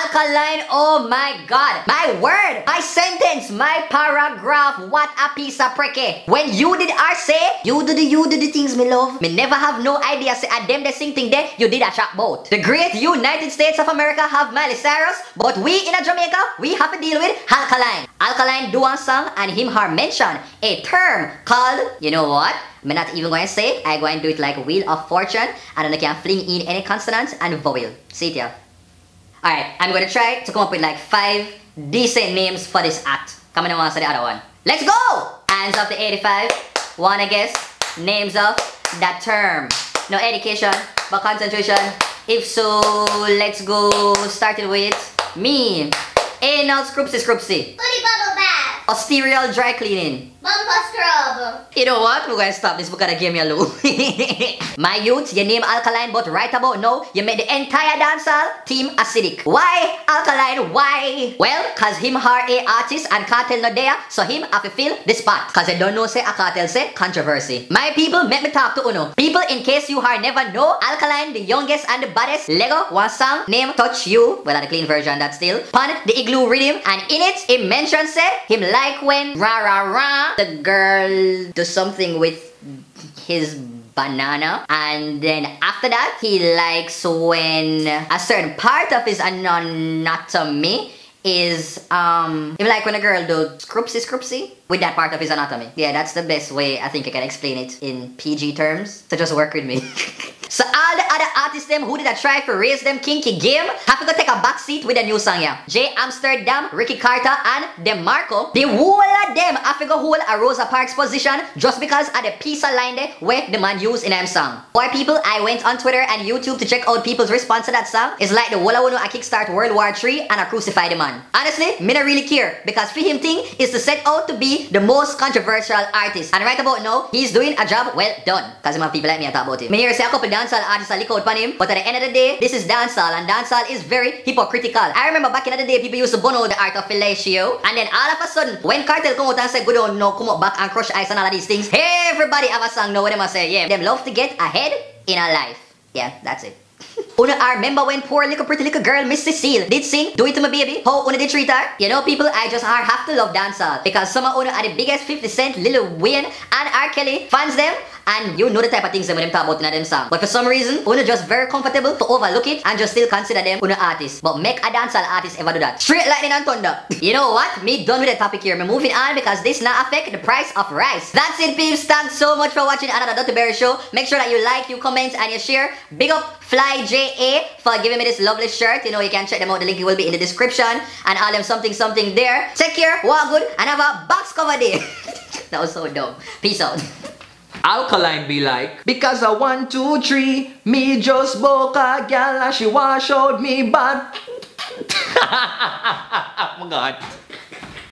Alkaline, oh my god. My word, my sentence, my paragraph. What a piece of pricky. When you did our say, you do the things me love. Me never have no idea say at them the same thing there, you did a chat boat. The great United States of America have Miley Cyrus, but we in a Jamaica, we have to deal with Alkaline. Alkaline do one song and him her mention a term called, you know what? I'm not even going to say it. I'm going to do it like Wheel of Fortune, and then I can fling in any consonant and vowel. See it here. Alright, I'm going to try to come up with like 5 decent names for this act. Come on, I want to say the other one. Let's go! Hands of the 85. Wanna guess names of that term? No education, but concentration. If so, let's go. Starting with me. Anal scrupsy. Booty bubble bath. Ostereal dry cleaning. Bumper scrub. You know what? We're gonna stop this because I gave me a loop. My youth, you name Alkaline, but right about now, you made the entire dancehall team acidic. Why Alkaline? Why? Well, cause him her a artist and cartel not there, so him have to fill the spot. Cause I don't know say a cartel say controversy. My people, make me talk to uno. People, in case you are never know, Alkaline, the youngest and the baddest, Lego one song named Touch You. Well, the clean version that still. Pun the igloo rhythm, and in it, he mentions say him like when rah rah rah the girl do something with his banana, and then after that he likes when a certain part of his anatomy is even like when a girl do scrupsy with that part of his anatomy. Yeah, that's the best way I think I can explain it in PG terms, so just work with me. So all the other artists them who did a try for raise them kinky game have to go take a back seat with a new song here. J Amsterdam, Ricky Carter and DeMarco, the whole of them have to go hold a Rosa Parks position just because of the piece of line there where the man used in them song. Boy people, I went on Twitter and YouTube to check out people's response to that song. It's like the Walla Walla I kickstart World War III and I crucify the man. Honestly, me not really care because for him thing is to set out to be the most controversial artist. And right about now, he's doing a job well done. Cause him have people like me to talk about it. Me here say a couple dancehall artists a lick out on him, but at the end of the day, this is dancehall and dancehall is very hypocritical. I remember back in the day, people used to burn out the art of fellatio, and then all of a sudden, when Cartel come out and say, go down now, come up back and crush ice and all of these things, everybody have a song now where them a say, yeah, them love to get ahead in a life. Yeah, that's it. Una I remember when poor little pretty little girl Miss Cecile did sing Do It To My Baby, how una did treat her? You know people, I just have to love dancehall because some of una are the biggest 50 Cent, Lil Wayne and R. Kelly fans them, and you know the type of things them when them talk about in them song. But for some reason, una just very comfortable to overlook it and just still consider them una artists. But make a dancehall artist ever do that. Straight lightning and thunder. You know what? Me done with the topic here. Me moving on because this not affect the price of rice. That's it peeps. Thanks so much for watching another Dr. Berry show. Make sure that you like, you comment and you share. Big up Fly JA for giving me this lovely shirt. You know you can check them out. The link will be in the description and all them something there. Take care, walk good and have a box cover day. That was so dumb. Peace out. Alkaline be like, because I 1, 2, 3, me just book a gal and she wash out me bad. Oh my god.